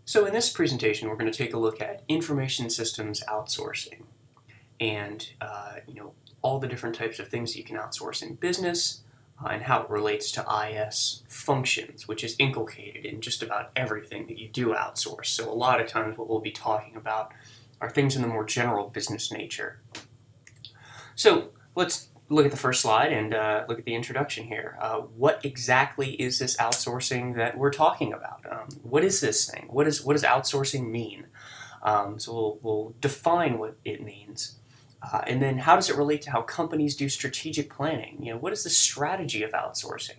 So in this presentation, we're going to take a look at information systems outsourcing and all the different types of things you can outsource in business and how it relates to IS functions, which is inculcated in just about everything that you do outsource. So a lot of times what we'll be talking about are things in the more general business nature. So let's look at the first slide and look at the introduction here. What exactly is this outsourcing that we're talking about? What is this thing? What does outsourcing mean? So we'll define what it means. And then how does it relate to how companies do strategic planning? What is the strategy of outsourcing?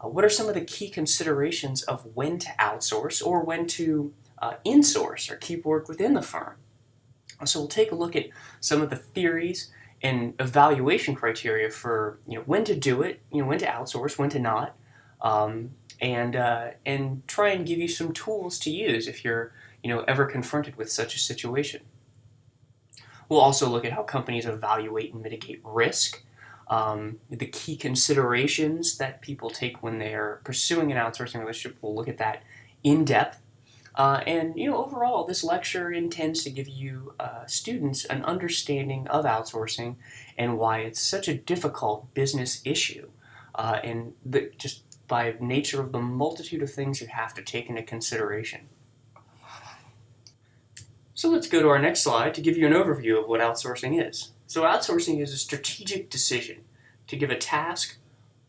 What are some of the key considerations of when to outsource or when to insource or keep work within the firm? So we'll take a look at some of the theories and evaluation criteria for when to do it, when to outsource, when to not, and try and give you some tools to use if you're ever confronted with such a situation. We'll also look at how companies evaluate and mitigate risk, the key considerations that people take when they're pursuing an outsourcing relationship. We'll look at that in depth. And overall, this lecture intends to give you students an understanding of outsourcing and why it's such a difficult business issue, and just by nature of the multitude of things you have to take into consideration. So let's go to our next slide to give you an overview of what outsourcing is. So outsourcing is a strategic decision to give a task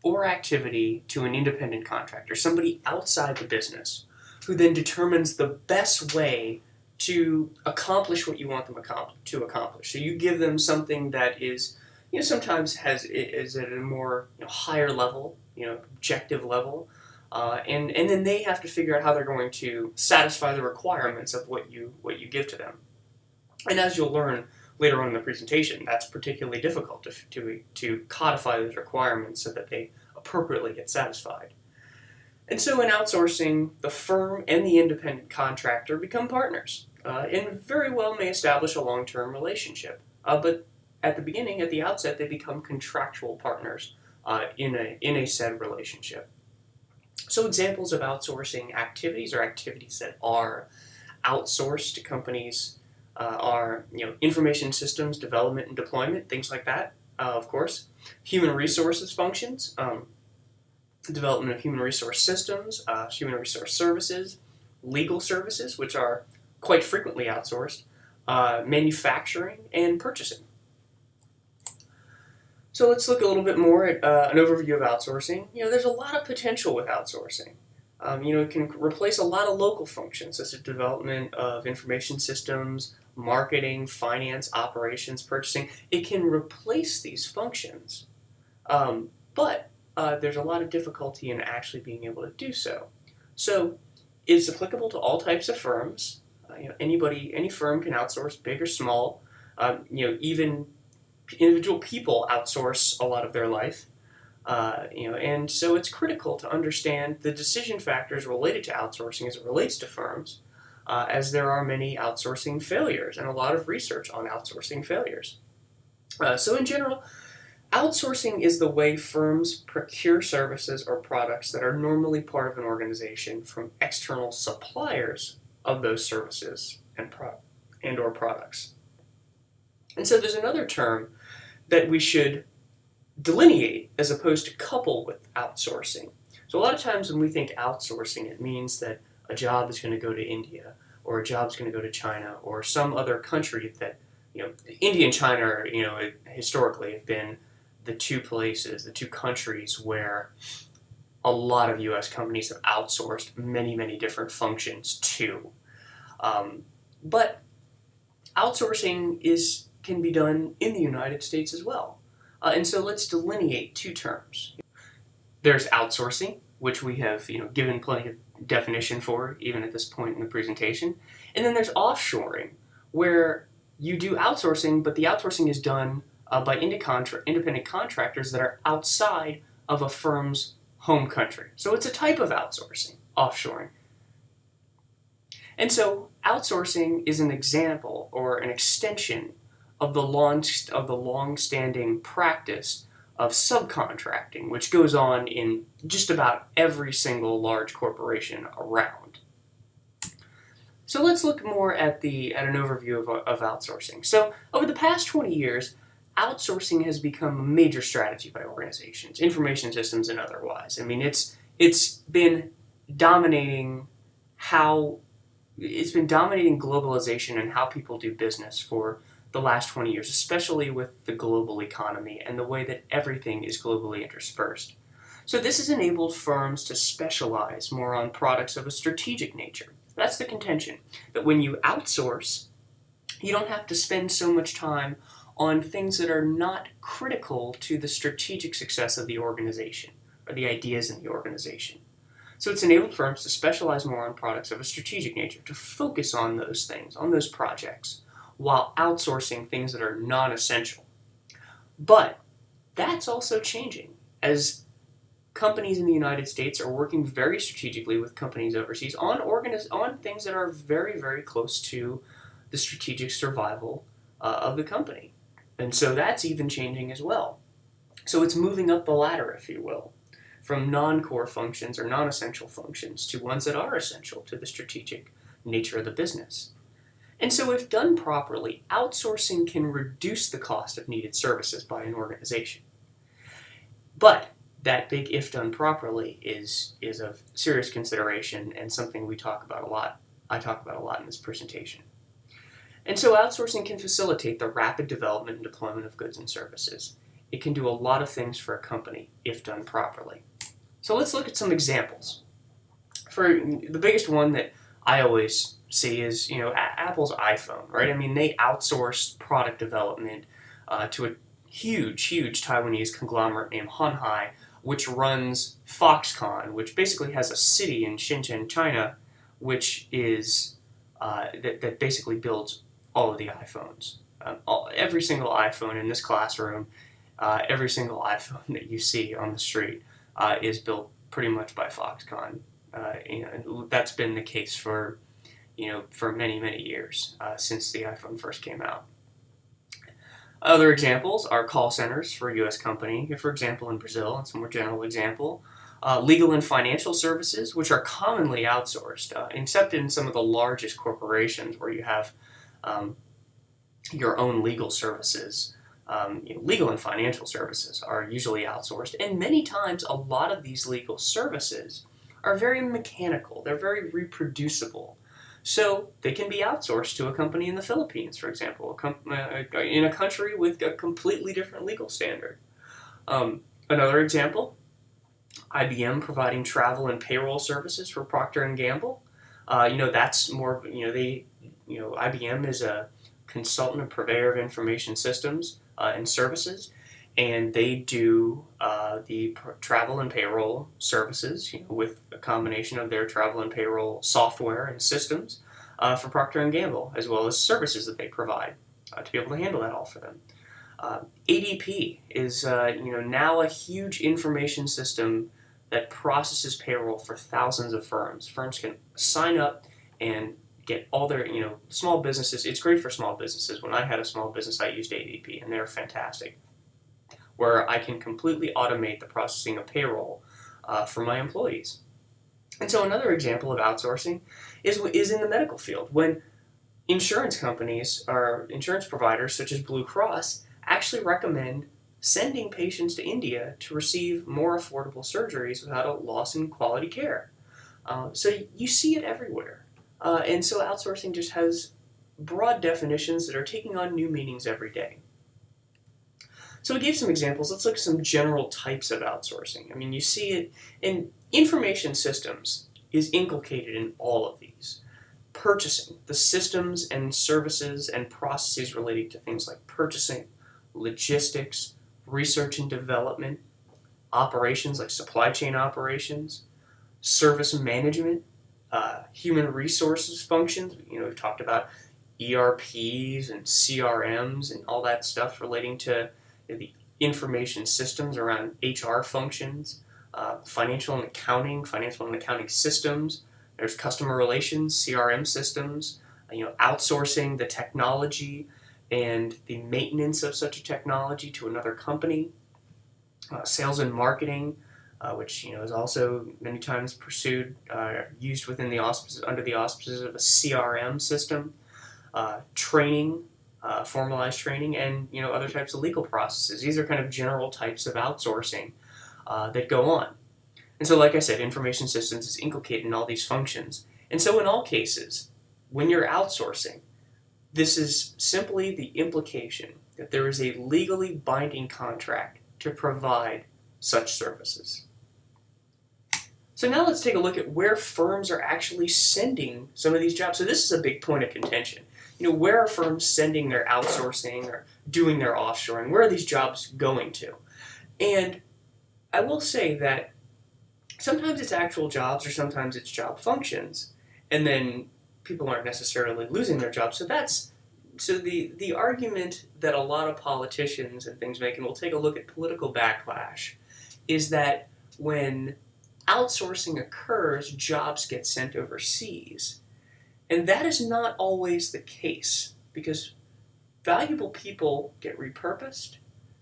or activity to an independent contractor, somebody outside the business, who then determines the best way to accomplish what you want them to accomplish. So you give them something that is, sometimes is at a more higher level, objective level, and then they have to figure out how they're going to satisfy the requirements of what you give to them. And as you'll learn later on in the presentation, that's particularly difficult to codify those requirements so that they appropriately get satisfied. And so in outsourcing, the firm and the independent contractor become partners, and very well may establish a long-term relationship. But at the beginning, at the outset, they become contractual partners in a said relationship. So examples of outsourcing activities or activities that are outsourced to companies are information systems development and deployment, things like that, of course. Human resources functions, development of human resource systems, human resource services, legal services, which are quite frequently outsourced, manufacturing, and purchasing. So let's look a little bit more at an overview of outsourcing. There's a lot of potential with outsourcing. It can replace a lot of local functions, such as development of information systems, marketing, finance, operations, purchasing. It can replace these functions, but there's a lot of difficulty in actually being able to do so. So it's applicable to all types of firms. Any firm can outsource, big or small. Even individual people outsource a lot of their life. And so it's critical to understand the decision factors related to outsourcing as it relates to firms, as there are many outsourcing failures and a lot of research on outsourcing failures. So in general, outsourcing is the way firms procure services or products that are normally part of an organization from external suppliers of those services and or products. And so there's another term that we should delineate as opposed to couple with outsourcing. So a lot of times when we think outsourcing, it means that a job is going to go to India, or a job is going to go to China, or some other country that, India and China are, historically have been the two countries where a lot of U.S. companies have outsourced many, many different functions to. But outsourcing can be done in the United States as well. And so let's delineate two terms. There's outsourcing, which we have given plenty of definition for even at this point in the presentation. And then there's offshoring, where you do outsourcing, but the outsourcing is done by independent contractors that are outside of a firm's home country. So it's a type of outsourcing, offshoring. And so outsourcing is an example or an extension of the long-standing practice of subcontracting, which goes on in just about every single large corporation around. So let's look more at an overview of outsourcing. So over the past 20 years, outsourcing has become a major strategy by organizations, information systems and otherwise. I mean, it's been dominating how it's been dominating globalization and how people do business for the last 20 years, especially with the global economy and the way that everything is globally interspersed. So this has enabled firms to specialize more on products of a strategic nature. That's the contention, that when you outsource, you don't have to spend so much time on things that are not critical to the strategic success of the organization or the ideas in the organization. So it's enabled firms to specialize more on products of a strategic nature, to focus on those things, on those projects, while outsourcing things that are non-essential. But that's also changing as companies in the United States are working very strategically with companies overseas on things that are very, very close to the strategic survival of the company. And so that's even changing as well. So it's moving up the ladder, if you will, from non-core functions or non-essential functions to ones that are essential to the strategic nature of the business. And so if done properly, outsourcing can reduce the cost of needed services by an organization. But that big if done properly is of serious consideration and something we talk about a lot. I talk about a lot in this presentation. And so outsourcing can facilitate the rapid development and deployment of goods and services. It can do a lot of things for a company if done properly. So let's look at some examples. For the biggest one that I always see is, Apple's iPhone, right? I mean, they outsource product development to a huge Taiwanese conglomerate named Honhai, which runs Foxconn, which basically has a city in Shenzhen, China, which is that basically builds all of the iPhones. Every single iPhone in this classroom, every single iPhone that you see on the street is built pretty much by Foxconn. And that's been the case for many years since the iPhone first came out. Other examples are call centers for a U.S. company, for example, in Brazil. It's a more general example. Legal and financial services, which are commonly outsourced, except in some of the largest corporations where you have your own legal services. Legal and financial services are usually outsourced, and many times a lot of these legal services are very mechanical. They're very reproducible. So they can be outsourced to a company in the Philippines, for example, in a country with a completely different legal standard. Another example, IBM providing travel and payroll services for Procter and Gamble. That's more, IBM is a consultant and purveyor of information systems and services, and they do the travel and payroll services with a combination of their travel and payroll software and systems for Procter & Gamble, as well as services that they provide to be able to handle that all for them. ADP is now a huge information system that processes payroll for thousands of firms. Firms can sign up and get all their, small businesses. It's great for small businesses. When I had a small business, I used ADP, and they're fantastic, where I can completely automate the processing of payroll for my employees. And so another example of outsourcing is in the medical field, when insurance companies or insurance providers such as Blue Cross actually recommend sending patients to India to receive more affordable surgeries without a loss in quality care. So you see it everywhere. And so outsourcing just has broad definitions that are taking on new meanings every day. So we gave some examples. Let's look at some general types of outsourcing. I mean, you see it in information systems is inculcated in all of these. Purchasing, the systems and services and processes related to things like purchasing, logistics, research and development, operations like supply chain operations, service management, human resources functions. We've talked about ERPs and CRMs and all that stuff relating to the information systems around HR functions, financial and accounting systems. There's customer relations, CRM systems, outsourcing the technology and the maintenance of such a technology to another company, sales and marketing, which is also many times pursued, used within the auspices under the auspices of a CRM system, training, formalized training, and other types of legal processes. These are kind of general types of outsourcing that go on. And so, like I said, information systems is inculcated in all these functions. And so, in all cases, when you're outsourcing, this is simply the implication that there is a legally binding contract to provide such services. So now let's take a look at where firms are actually sending some of these jobs. So this is a big point of contention. Where are firms sending their outsourcing or doing their offshoring? Where are these jobs going to? And I will say that sometimes it's actual jobs or sometimes it's job functions, and then people aren't necessarily losing their jobs. So the argument that a lot of politicians and things make, and we'll take a look at political backlash, is that when outsourcing occurs, jobs get sent overseas. And that is not always the case, because valuable people get repurposed,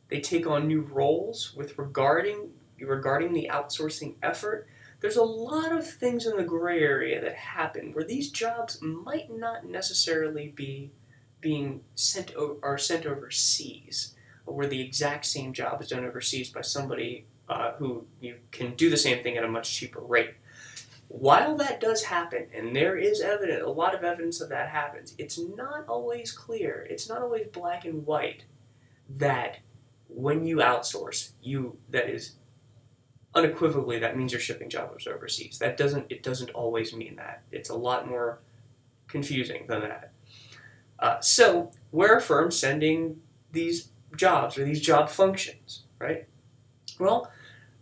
they take on new roles regarding the outsourcing effort. There's a lot of things in the gray area that happen where these jobs might not necessarily be being sent overseas, where the exact same job is done overseas by somebody who you can do the same thing at a much cheaper rate. While that does happen, and there is a lot of evidence of that happens, it's not always clear, it's not always black and white, that when you outsource, that is unequivocally, that means you're shipping jobs overseas. It doesn't always mean that. It's a lot more confusing than that. So where are firms sending these jobs or these job functions, right? Well,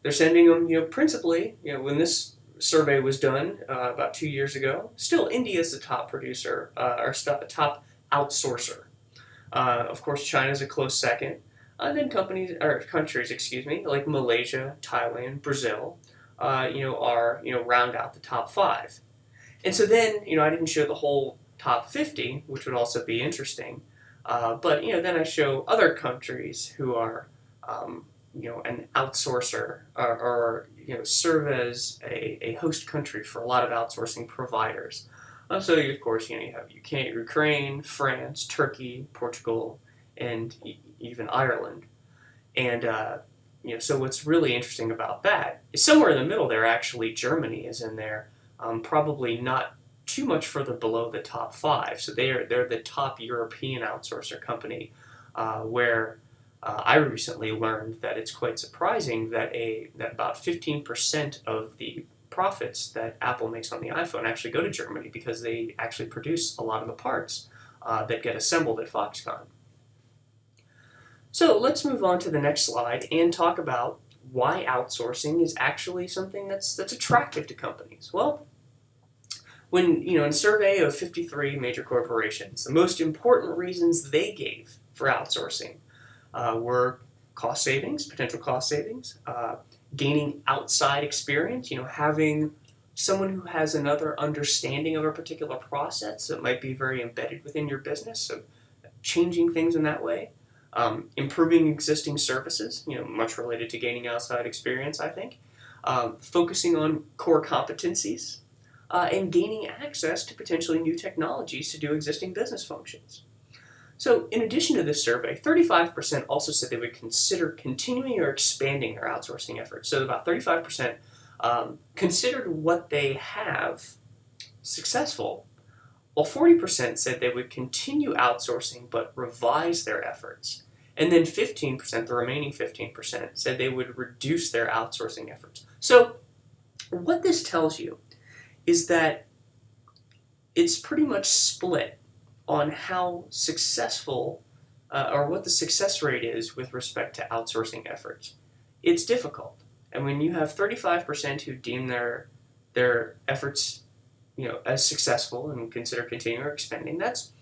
they're sending them, principally, when this survey was done about 2 years ago, still India is the top producer, top outsourcer. Of course, China's a close second. And then countries, like Malaysia, Thailand, Brazil, are round out the top 5. And so then, I didn't show the whole top 50, which would also be interesting. But then I show other countries who are, an outsourcer or serve as a host country for a lot of outsourcing providers. So of course, you have Ukraine, France, Turkey, Portugal, and even Ireland. And so what's really interesting about that is somewhere in the middle there, actually, Germany is in there, probably not too much further below the top 5. So they're the top European outsourcer company, where I recently learned that it's quite surprising that about 15% of the profits that Apple makes on the iPhone actually go to Germany, because they actually produce a lot of the parts that get assembled at Foxconn. So let's move on to the next slide and talk about why outsourcing is actually something that's attractive to companies. Well, when in a survey of 53 major corporations, the most important reasons they gave for outsourcing were cost savings, potential cost savings, gaining outside experience, having someone who has another understanding of a particular process that might be very embedded within your business, so changing things in that way, improving existing services, much related to gaining outside experience, I think, focusing on core competencies, and gaining access to potentially new technologies to do existing business functions. So in addition to this survey, 35% also said they would consider continuing or expanding their outsourcing efforts. So about 35% considered what they have successful, while 40% said they would continue outsourcing but revise their efforts. And then 15%, the remaining 15%, said they would reduce their outsourcing efforts. So what this tells you is that it's pretty much split on how successful or what the success rate is with respect to outsourcing efforts. It's difficult. And when you have 35% who deem their efforts as successful and consider continuing or expanding, that's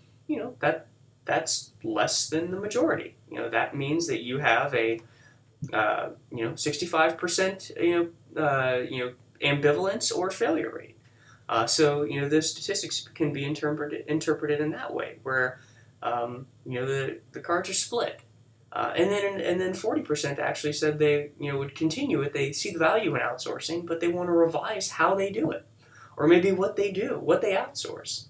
that's less than the majority. That means that you have a 65% ambivalence or failure rate. So the statistics can be interpreted in that way, where the cards are split. And then 40% actually said they would continue it. They see the value in outsourcing, but they want to revise how they do it, or maybe what they do, what they outsource.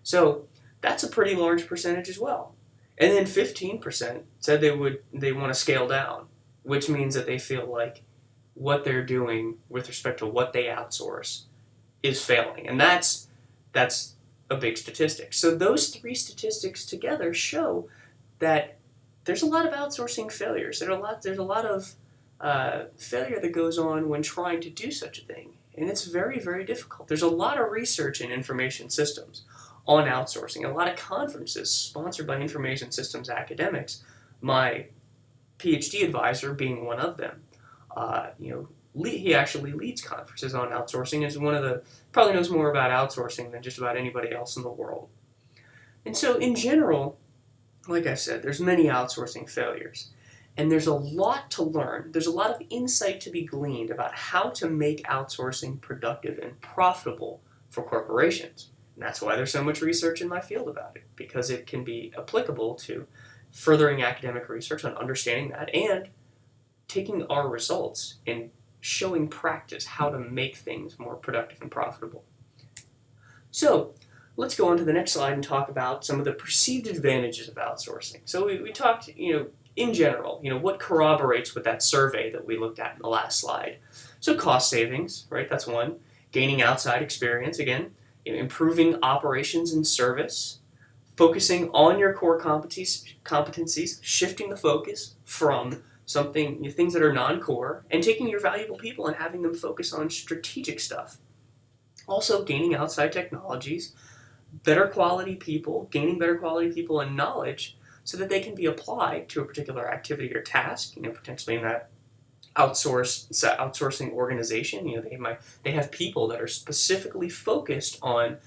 So that's a pretty large percentage as well. And then 15% said they want to scale down, which means that they feel like what they're doing with respect to what they outsource is failing, and that's a big statistic. So those three statistics together show that there's a lot of outsourcing failures. There's a lot of failure that goes on when trying to do such a thing, and it's very, very difficult. There's a lot of research in information systems on outsourcing, a lot of conferences sponsored by information systems academics. My PhD advisor being one of them. He actually leads conferences on outsourcing. Is one of the probably knows more about outsourcing than just about anybody else in the world. And so, in general, like I said, there's many outsourcing failures, and there's a lot to learn. There's a lot of insight to be gleaned about how to make outsourcing productive and profitable for corporations. And that's why there's so much research in my field about it, because it can be applicable to furthering academic research on understanding that and taking our results and showing practice how to make things more productive and profitable. So let's go on to the next slide and talk about some of the perceived advantages of outsourcing. So we talked, in general, what corroborates with that survey that we looked at in the last slide. So cost savings, right? That's one. Gaining outside experience, again, improving operations and service, focusing on your core competencies, shifting the focus from things that are non-core, and taking your valuable people and having them focus on strategic stuff. Also, gaining outside technologies, better quality people, gaining better quality people and knowledge so that they can be applied to a particular activity or task, potentially in that outsourcing organization. They have people that are specifically focused on,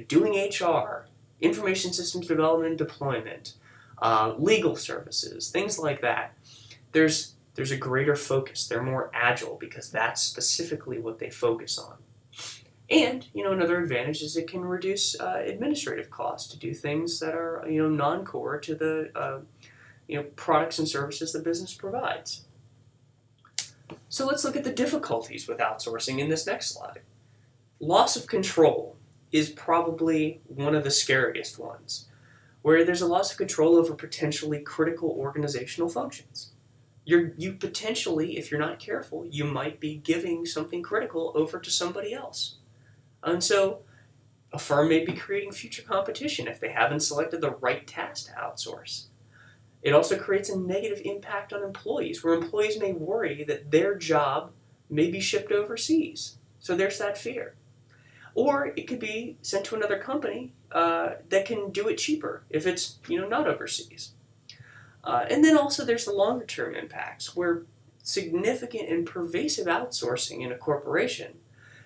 doing HR, information systems development and deployment, legal services, things like that. There's a greater focus. They're more agile because that's specifically what they focus on. And, another advantage is it can reduce administrative costs to do things that are, non-core to the, products and services the business provides. So let's look at the difficulties with outsourcing in this next slide. Loss of control is probably one of the scariest ones, where there's a loss of control over potentially critical organizational functions. You potentially, if you're not careful, you might be giving something critical over to somebody else. And so a firm may be creating future competition if they haven't selected the right task to outsource. It also creates a negative impact on employees, where employees may worry that their job may be shipped overseas. So there's that fear. Or it could be sent to another company that can do it cheaper if it's not overseas. And then also there's the longer term impacts, where significant and pervasive outsourcing in a corporation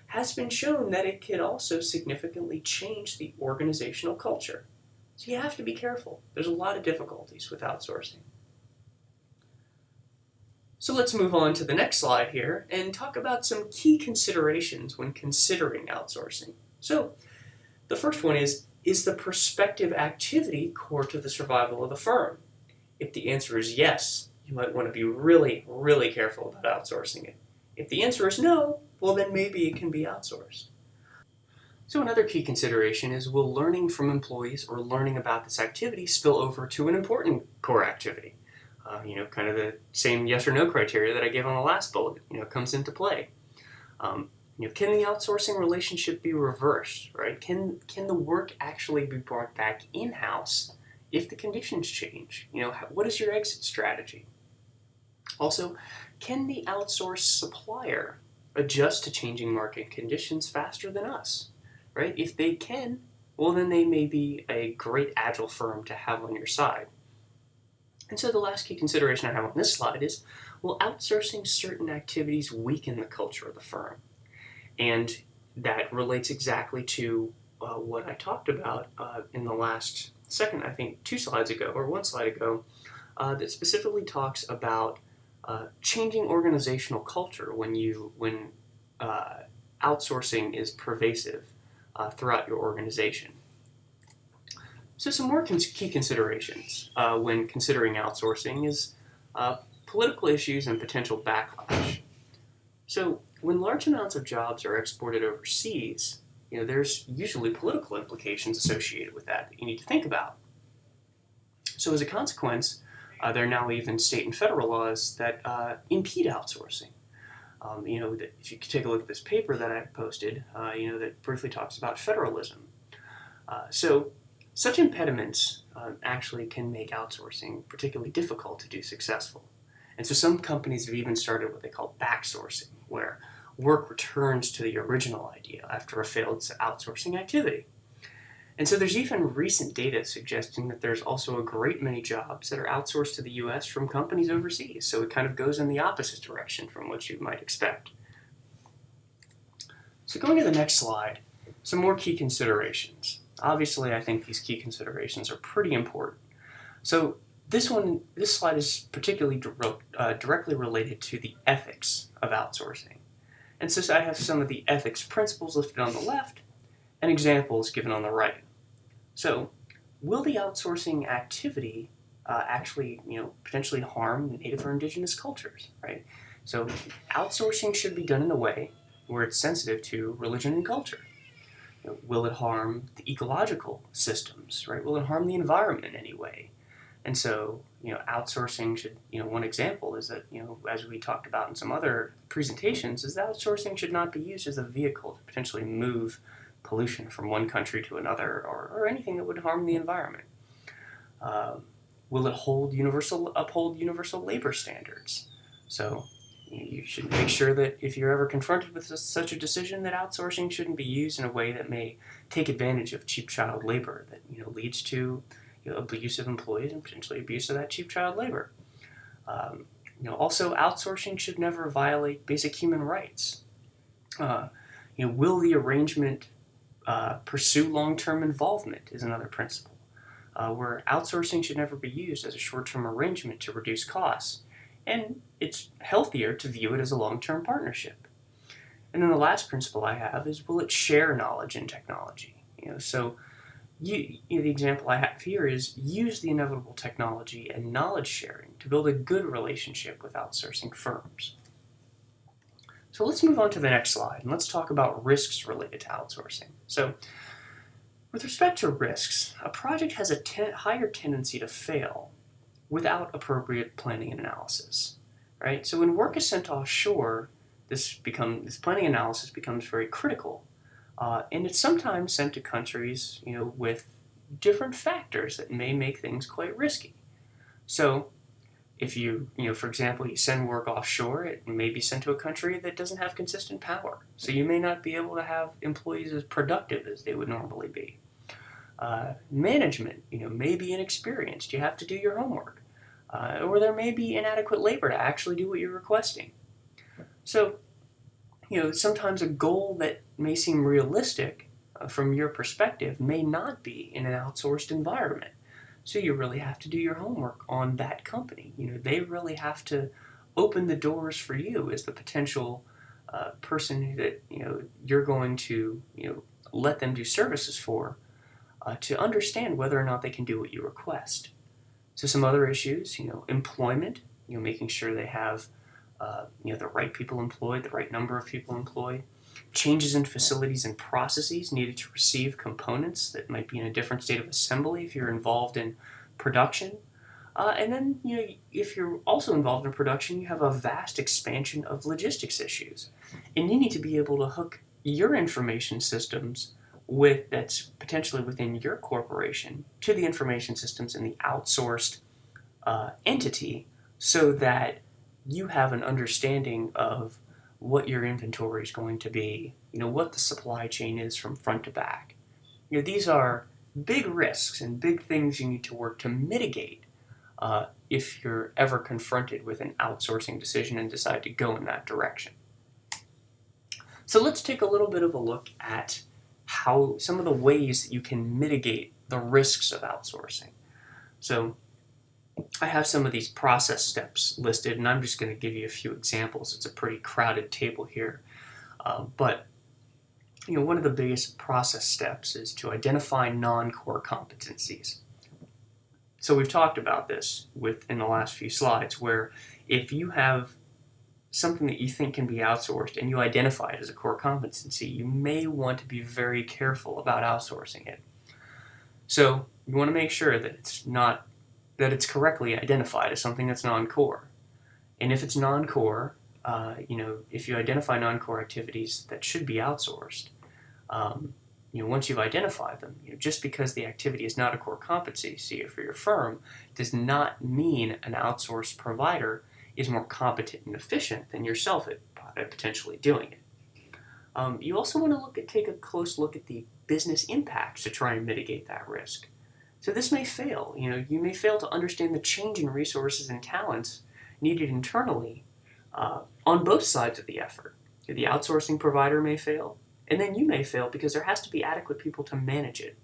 has been shown that it can also significantly change the organizational culture. So you have to be careful. There's a lot of difficulties with outsourcing. So let's move on to the next slide here and talk about some key considerations when considering outsourcing. So the first one is the prospective activity core to the survival of the firm? If the answer is yes, you might want to be really, really careful about outsourcing it. If the answer is no, well then maybe it can be outsourced. So another key consideration is, will learning from employees or learning about this activity spill over to an important core activity? Kind of the same yes or no criteria that I gave on the last bullet, comes into play. Can the outsourcing relationship be reversed, right? Can the work actually be brought back in-house if the conditions change? What is your exit strategy? Also, can the outsourced supplier adjust to changing market conditions faster than us, right? If they can, well then they may be a great agile firm to have on your side. And so the last key consideration I have on this slide is, will outsourcing certain activities weaken the culture of the firm? And that relates exactly to what I talked about in the last second, I think 2 slides ago, or 1 slide ago, that specifically talks about changing organizational culture when outsourcing is pervasive throughout your organization. So some more key considerations when considering outsourcing is Political issues and potential backlash. So when large amounts of jobs are exported overseas, there's usually political implications associated with that you need to think about. So as a consequence, there are now even state and federal laws that impede outsourcing. If you could take a look at this paper that I posted, that briefly talks about federalism. So such impediments actually can make outsourcing particularly difficult to do successful. And so some companies have even started what they call backsourcing, where work returns to the original idea after a failed outsourcing activity. And so there's even recent data suggesting that there's also a great many jobs that are outsourced to the US from companies overseas. So it kind of goes in the opposite direction from what you might expect. So going to the next slide, some more key considerations. Obviously, I think these key considerations are pretty important. So this slide is particularly directly related to the ethics of outsourcing. And so I have some of the ethics principles listed on the left and examples given on the right. So, will the outsourcing activity actually, potentially harm native or indigenous cultures, right? So, outsourcing should be done in a way where it's sensitive to religion and culture. Will it harm the ecological systems, right? Will it harm the environment in any way? And so, outsourcing should, one example is that, as we talked about in some other presentations, is that outsourcing should not be used as a vehicle to potentially move pollution from one country to another, or anything that would harm the environment. Will it uphold universal labor standards? So you should make sure that if you're ever confronted with such a decision, that outsourcing shouldn't be used in a way that may take advantage of cheap child labor that leads to abuse of employees and potentially abuse of that cheap child labor. Also, outsourcing should never violate basic human rights. Will the arrangement pursue long-term involvement is another principle, where outsourcing should never be used as a short-term arrangement to reduce costs, and it's healthier to view it as a long-term partnership. And then the last principle I have is, will it share knowledge and technology? The example I have here is use the inevitable technology and knowledge sharing to build a good relationship with outsourcing firms. So let's move on to the next slide, and let's talk about risks related to outsourcing. So with respect to risks, a project has a higher tendency to fail without appropriate planning and analysis, right? So when work is sent offshore, this planning analysis becomes very critical, and it's sometimes sent to countries, with different factors that may make things quite risky. So if for example, you send work offshore, it may be sent to a country that doesn't have consistent power. So you may not be able to have employees as productive as they would normally be. Management, may be inexperienced. You have to do your homework. Or there may be inadequate labor to actually do what you're requesting. So, sometimes a goal that may seem realistic from your perspective may not be in an outsourced environment. So you really have to do your homework on that company. They really have to open the doors for you as the potential person that you're going to let them do services for, to understand whether or not they can do what you request. So some other issues, employment, making sure they have the right people employed, the right number of people employed. Changes in facilities and processes needed to receive components that might be in a different state of assembly if you're involved in production. And then, if you're also involved in production, you have a vast expansion of logistics issues. And you need to be able to hook your information systems that's potentially within your corporation to the information systems in the outsourced entity, so that you have an understanding of what your inventory is going to be, what the supply chain is from front to back. These are big risks and big things you need to work to mitigate if you're ever confronted with an outsourcing decision and decide to go in that direction. So let's take a little bit of a look at how some of the ways that you can mitigate the risks of outsourcing. So I have some of these process steps listed, and I'm just going to give you a few examples. It's a pretty crowded table here. But one of the biggest process steps is to identify non-core competencies. So we've talked about this in the last few slides, where if you have something that you think can be outsourced and you identify it as a core competency, you may want to be very careful about outsourcing it. So you want to make sure that it's correctly identified as something that's non-core. And if it's non-core, if you identify non-core activities that should be outsourced, once you've identified them, just because the activity is not a core competency for your firm does not mean an outsourced provider is more competent and efficient than yourself at potentially doing it. You also want to take a close look at the business impacts to try and mitigate that risk. So this may fail. You may fail to understand the change in resources and talents needed internally on both sides of the effort. The outsourcing provider may fail, and then you may fail because there has to be adequate people to manage it.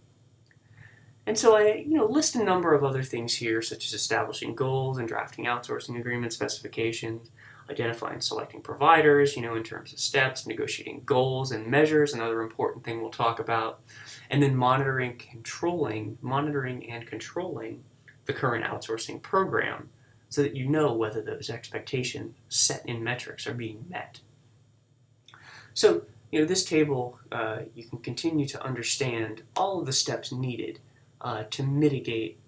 And so I list a number of other things here, such as establishing goals and drafting outsourcing agreement specifications, identifying and selecting providers, in terms of steps, negotiating goals and measures, another important thing we'll talk about, and then monitoring and controlling the current outsourcing program so that you know whether those expectations set in metrics are being met. So, this table, you can continue to understand all of the steps needed to mitigate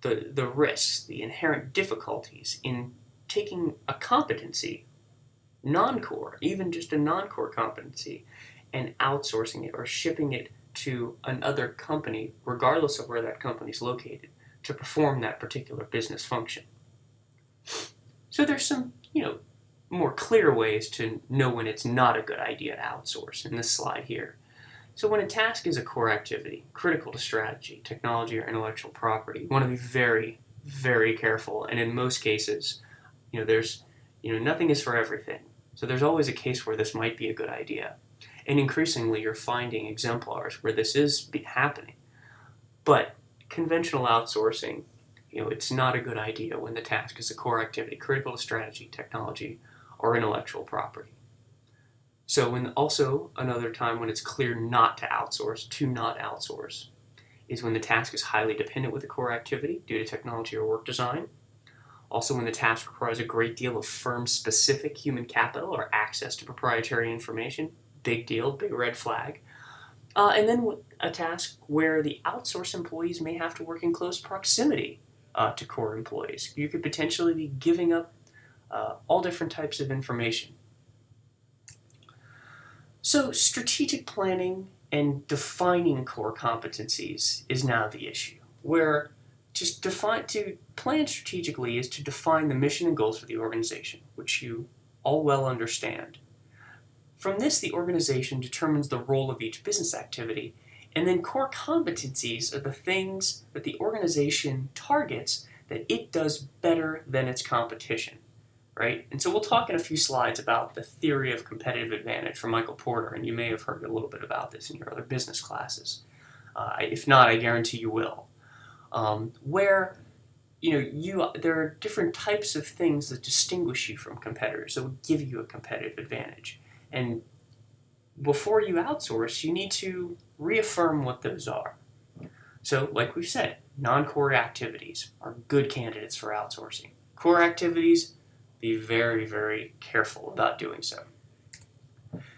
the risks, the inherent difficulties in taking a competency, non-core, even just a non-core competency, and outsourcing it or shipping it to another company, regardless of where that company is located, to perform that particular business function. So there's some, more clear ways to know when it's not a good idea to outsource in this slide here. So when a task is a core activity, critical to strategy, technology, or intellectual property, you want to be very, very careful. And in most cases, there's, nothing is for everything. So there's always a case where this might be a good idea. And increasingly, you're finding exemplars where this is happening. But conventional outsourcing, it's not a good idea when the task is a core activity, critical to strategy, technology, or intellectual property. So also another time when it's clear not to outsource, is when the task is highly dependent with the core activity due to technology or work design. Also when the task requires a great deal of firm-specific human capital or access to proprietary information, big deal, big red flag. And then a task where the outsourced employees may have to work in close proximity to core employees. You could potentially be giving up all different types of information. So strategic planning and defining core competencies is now the issue, where to plan strategically is to define the mission and goals for the organization, which you all well understand. From this, the organization determines the role of each business activity, and then core competencies are the things that the organization targets that it does better than its competition. Right? And so we'll talk in a few slides about the theory of competitive advantage from Michael Porter, and you may have heard a little bit about this in your other business classes. If not, I guarantee you will. Where there are different types of things that distinguish you from competitors that will give you a competitive advantage. And before you outsource, you need to reaffirm what those are. So, like we've said, non-core activities are good candidates for outsourcing. Core activities, be very, very careful about doing so.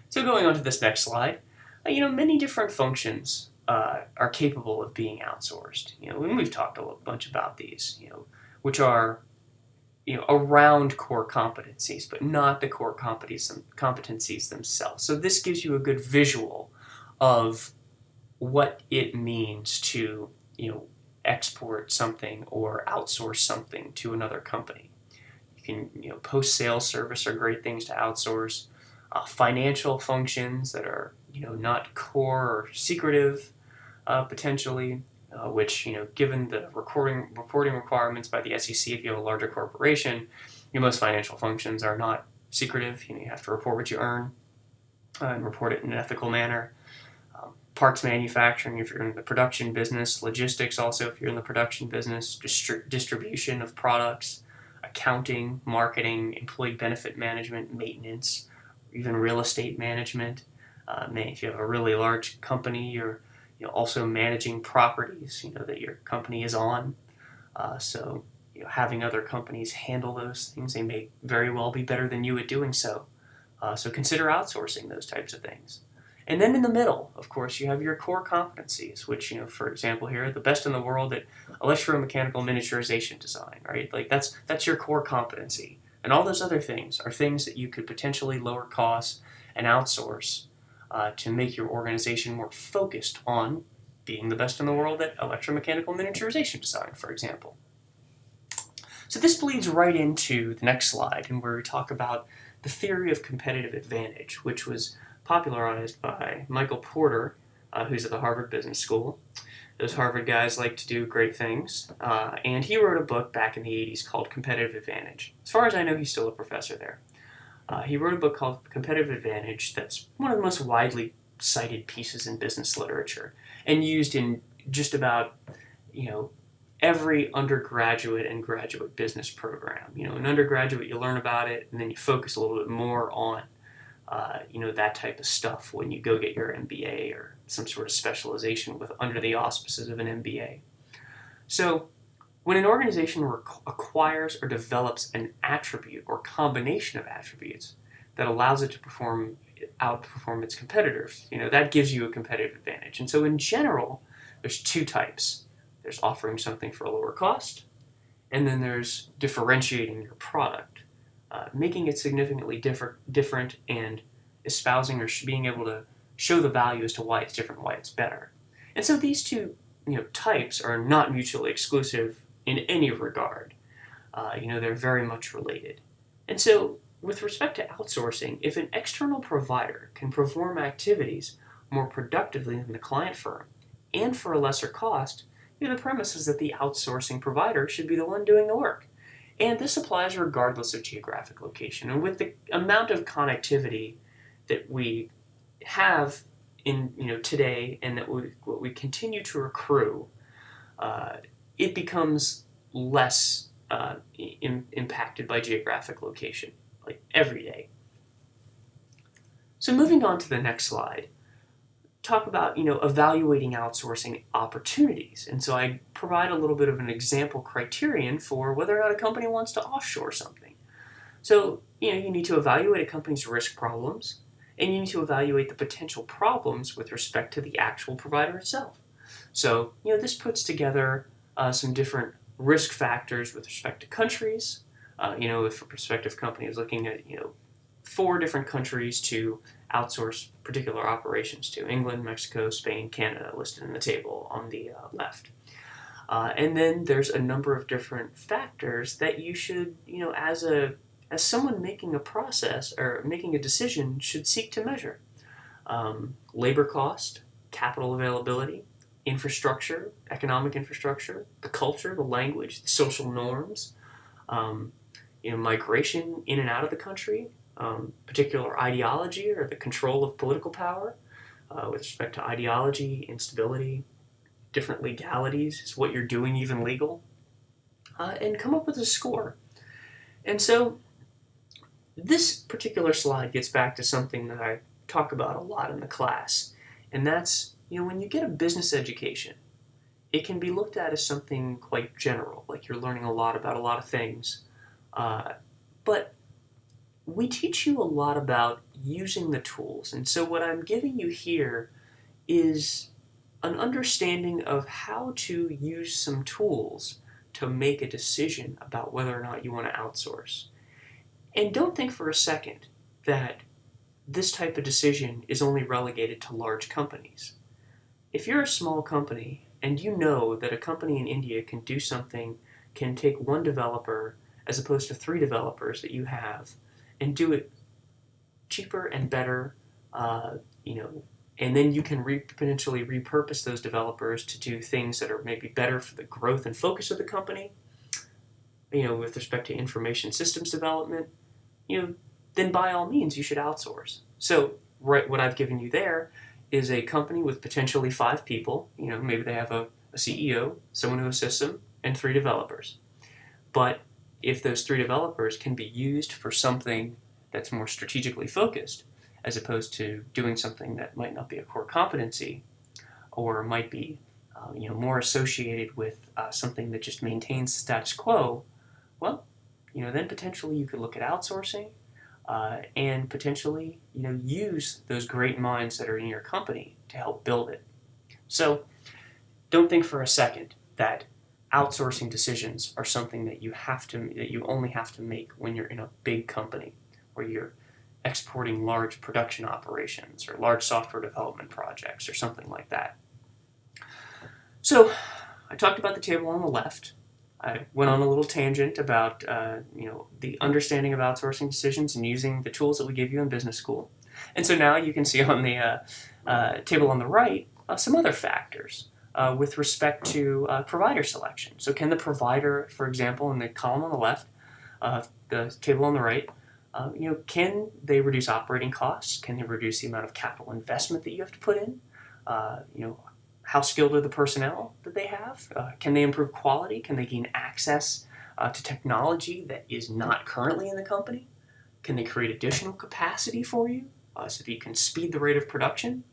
So going on to this next slide, many different functions are capable of being outsourced. And we've talked a bunch about these, which are, around core competencies, but not the core competencies themselves. So this gives you a good visual of what it means to, export something or outsource something to another company. Post-sales service are great things to outsource. Financial functions that are, not core or secretive, potentially, which, given the reporting requirements by the SEC, if you have a larger corporation, most financial functions are not secretive. You have to report what you earn and report it in an ethical manner. Parts manufacturing, if you're in the production business. Logistics, also, if you're in the production business. Distribution of products. Accounting, marketing, employee benefit management, maintenance, even real estate management. If you have a really large company, you're also managing properties that your company is on. So having other companies handle those things, they may very well be better than you at doing so. So consider outsourcing those types of things. And then in the middle, of course, you have your core competencies, which, for example, here, the best in the world at electromechanical miniaturization design, right? Like that's your core competency. And all those other things are things that you could potentially lower costs and outsource to make your organization more focused on being the best in the world at electromechanical miniaturization design, for example. So this bleeds right into the next slide, and where we talk about the theory of competitive advantage, which was popularized by Michael Porter, who's at the Harvard Business School. Those Harvard guys like to do great things, and he wrote a book back in the 80s called Competitive Advantage. As far as I know, he's still a professor there. He wrote a book called Competitive Advantage that's one of the most widely cited pieces in business literature and used in just about, every undergraduate and graduate business program. In undergraduate, you learn about it, and then you focus a little bit more on, that type of stuff when you go get your MBA or some sort of specialization under the auspices of an MBA. So when an organization acquires or develops an attribute or combination of attributes that allows it to outperform its competitors, that gives you a competitive advantage. And so in general, there's two types. There's offering something for a lower cost, and then there's differentiating your product, making it significantly different and espousing or being able to show the value as to why it's different, why it's better. And so these two types are not mutually exclusive in any regard. They're very much related. And so with respect to outsourcing, if an external provider can perform activities more productively than the client firm and for a lesser cost, the premise is that the outsourcing provider should be the one doing the work. And this applies regardless of geographic location. And with the amount of connectivity that we have in today, and that what we continue to accrue, it becomes less impacted by geographic location, like every day. So moving on to the next slide, talk about evaluating outsourcing opportunities. And so I provide a little bit of an example criterion for whether or not a company wants to offshore something. So you need to evaluate a company's risk problems, and you need to evaluate the potential problems with respect to the actual provider itself. So this puts together some different risk factors with respect to countries. If a prospective company is looking at 4 different countries to outsource particular operations to: England, Mexico, Spain, Canada, listed in the table on the left. And then there's a number of different factors that you should, as someone making a process or making a decision, should seek to measure. Labor cost, capital availability, infrastructure, economic infrastructure, the culture, the language, the social norms, migration in and out of the country, particular ideology or the control of political power. With respect to ideology, instability, different legalities, is what you're doing even legal? And come up with a score. And so this particular slide gets back to something that I talk about a lot in the class, and that's, when you get a business education, it can be looked at as something quite general, like you're learning a lot about a lot of things. But we teach you a lot about using the tools. And so what I'm giving you here is an understanding of how to use some tools to make a decision about whether or not you want to outsource. And don't think for a second that this type of decision is only relegated to large companies. If you're a small company and you know that a company in India can do something, can take 1 developer as opposed to 3 developers that you have, and do it cheaper and better, and then you can potentially repurpose those developers to do things that are maybe better for the growth and focus of the company, with respect to information systems development, then by all means you should outsource. So what I've given you there is a company with potentially 5 people. Maybe they have a CEO, someone who assists them, and 3 developers. But if those 3 developers can be used for something that's more strategically focused, as opposed to doing something that might not be a core competency, or might be more associated with something that just maintains the status quo, well, then potentially you could look at outsourcing and potentially, use those great minds that are in your company to help build it. So don't think for a second that outsourcing decisions are something that you only have to make when you're in a big company where you're exporting large production operations or large software development projects or something like that. So I talked about the table on the left. I went on a little tangent about the understanding of outsourcing decisions and using the tools that we give you in business school. And so now you can see on the table on the right some other factors with respect to provider selection. So can the provider, for example, in the column on the left, the table on the right, can they reduce operating costs? Can they reduce the amount of capital investment that you have to put in? How skilled are the personnel that they have? Can they improve quality? Can they gain access to technology that is not currently in the company? Can they create additional capacity for you so that you can speed the rate of production?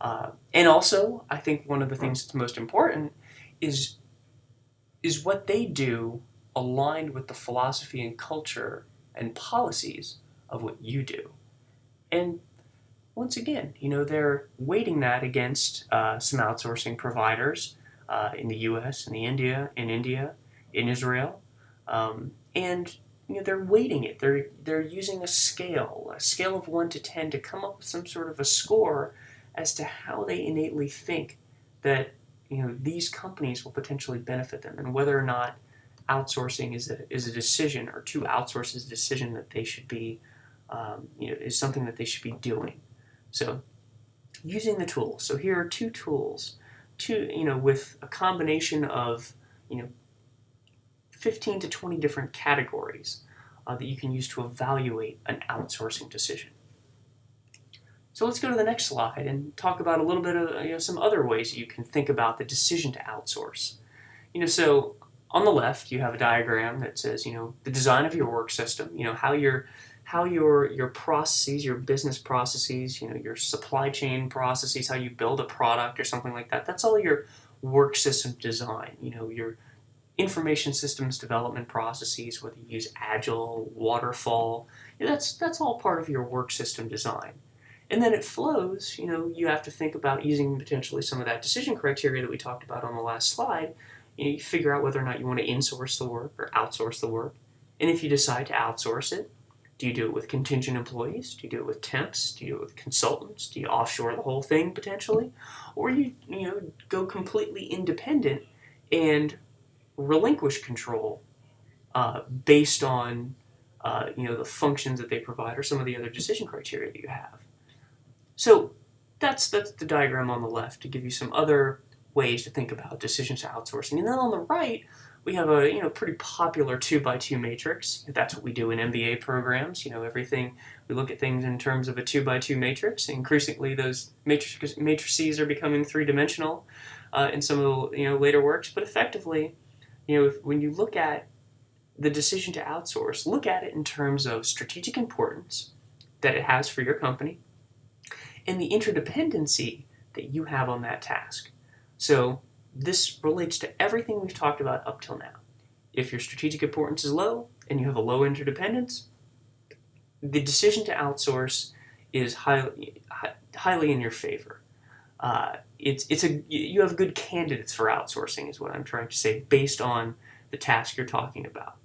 And also, I think one of the things that's most important is what they do aligned with the philosophy and culture and policies of what you do. And once again, they're weighting that against some outsourcing providers in the U.S., in India, in Israel, and they're weighting it. They're using a scale of 1 to 10 to come up with some sort of a score as to how they innately think that these companies will potentially benefit them, and whether or not outsourcing is a decision, or to outsource is a decision that they should be is something that they should be doing. So using the tools. So here are two tools, with a combination of 15 to 20 different categories that you can use to evaluate an outsourcing decision. So let's go to the next slide and talk about a little bit of some other ways you can think about the decision to outsource. So on the left you have a diagram that says the design of your work system, how your processes, your business processes, your supply chain processes, how you build a product or something like that. That's all your work system design. Your information systems development processes, whether you use Agile, Waterfall, that's all part of your work system design. And then it flows, you have to think about using potentially some of that decision criteria that we talked about on the last slide. You figure out whether or not you want to insource the work or outsource the work. And if you decide to outsource it, do you do it with contingent employees? Do you do it with temps? Do you do it with consultants? Do you offshore the whole thing potentially? Or you go completely independent and relinquish control based on the functions that they provide or some of the other decision criteria that you have. So that's the diagram on the left to give you some other ways to think about decisions to outsourcing. And then on the right, we have a pretty popular 2x2 matrix. That's what we do in MBA programs. Everything, we look at things in terms of a 2x2 matrix. Increasingly, those matrices are becoming three-dimensional in some of the later works. But effectively, when you look at the decision to outsource, look at it in terms of strategic importance that it has for your company and the interdependency that you have on that task. So this relates to everything we've talked about up till now. If your strategic importance is low and you have a low interdependence, the decision to outsource is highly in your favor. You have good candidates for outsourcing, is what I'm trying to say, based on the task you're talking about.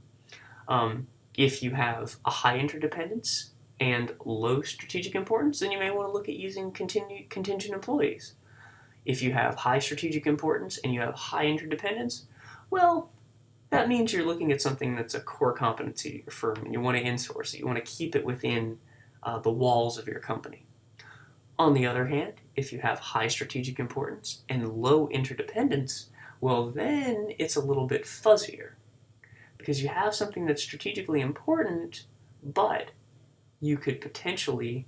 If you have a high interdependence and low strategic importance, then you may want to look at using contingent employees. If you have high strategic importance and you have high interdependence, well, that means you're looking at something that's a core competency of your firm, and you want to insource it. You want to keep it within the walls of your company. On the other hand, if you have high strategic importance and low interdependence, well, then it's a little bit fuzzier, because you have something that's strategically important, but you could potentially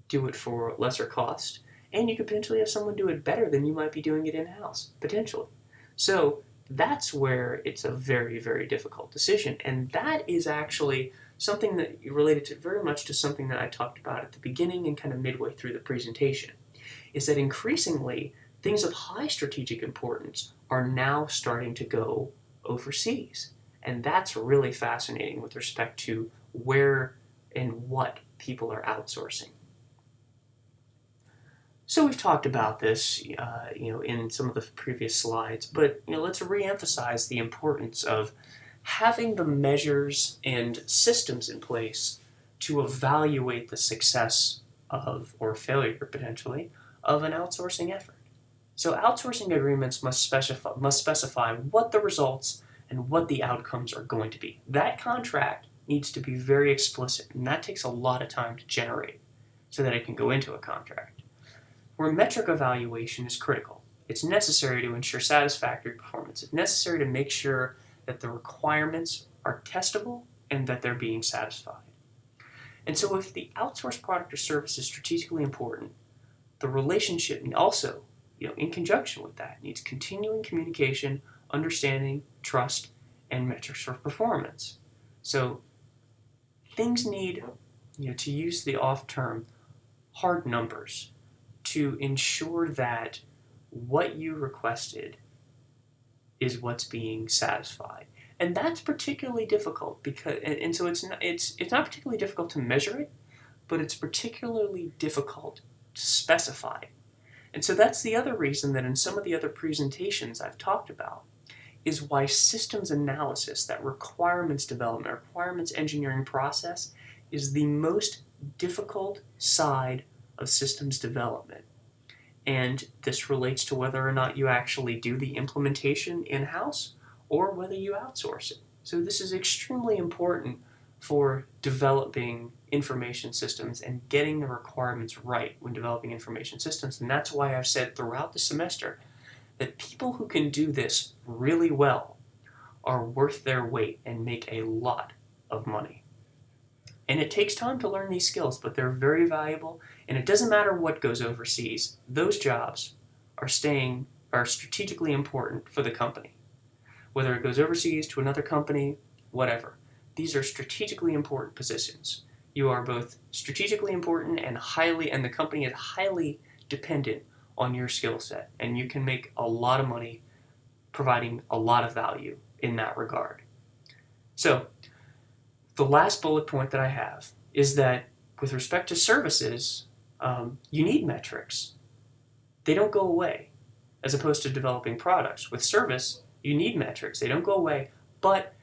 do it for lesser cost, and you could potentially have someone do it better than you might be doing it in-house, potentially. So that's where it's a very, very difficult decision, and that is actually something that related to very much to something that I talked about at the beginning and kind of midway through the presentation, is that increasingly things of high strategic importance are now starting to go overseas. And that's really fascinating with respect to where and what people are outsourcing. So we've talked about this, in some of the previous slides, but let's re-emphasize the importance of having the measures and systems in place to evaluate the success of, or failure potentially, of an outsourcing effort. So outsourcing agreements must specify what the results and what the outcomes are going to be. That contract needs to be very explicit, and that takes a lot of time to generate so that it can go into a contract. Where metric evaluation is critical, it's necessary to ensure satisfactory performance. It's necessary to make sure that the requirements are testable and that they're being satisfied. And so if the outsourced product or service is strategically important, the relationship also, in conjunction with that, needs continuing communication, understanding, trust, and metrics for performance. So things need, to use the oft term, hard numbers to ensure that what you requested is what's being satisfied. And that's particularly difficult because, and so it's not particularly difficult to measure it, but it's particularly difficult to specify. And so that's the other reason that in some of the other presentations I've talked about is why systems analysis, that requirements development, requirements engineering process, is the most difficult side of systems development. And this relates to whether or not you actually do the implementation in-house or whether you outsource it. So this is extremely important for developing information systems and getting the requirements right when developing information systems. And that's why I've said throughout the semester that people who can do this really well are worth their weight and make a lot of money. And it takes time to learn these skills, but they're very valuable. And it doesn't matter what goes overseas. Those jobs are strategically important for the company. Whether it goes overseas to another company, whatever. These are strategically important positions. You are both strategically important and the company is highly dependent on your skill set. And you can make a lot of money providing a lot of value in that regard. So, the last bullet point that I have is that with respect to services, you need metrics. They don't go away, as opposed to developing products. With service, you need metrics. They don't go away, but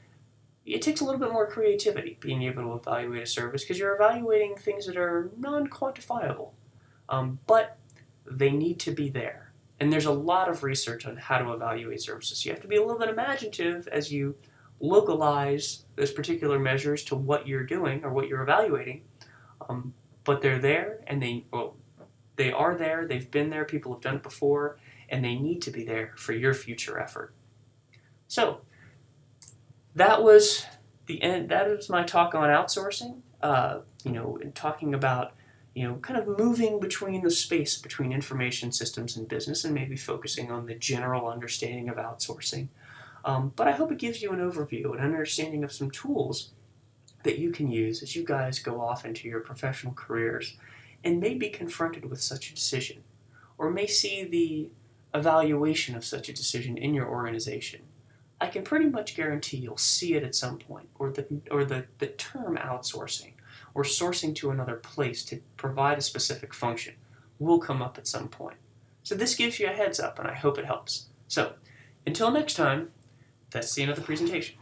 it takes a little bit more creativity being able to evaluate a service because you're evaluating things that are non-quantifiable, but they need to be there. And there's a lot of research on how to evaluate services. You have to be a little bit imaginative as you localize those particular measures to what you're doing or what you're evaluating, but they're there and they are there, they've been there, people have done it before, and they need to be there for your future effort. So that was the end. That is my talk on outsourcing, and talking about kind of moving between the space between information systems and business and maybe focusing on the general understanding of outsourcing. But I hope it gives you an overview, an understanding of some tools that you can use as you guys go off into your professional careers and may be confronted with such a decision, or may see the evaluation of such a decision in your organization. I can pretty much guarantee you'll see it at some point, or the term outsourcing, or sourcing to another place to provide a specific function will come up at some point. So this gives you a heads up, and I hope it helps. So, until next time, that's the end of the presentation.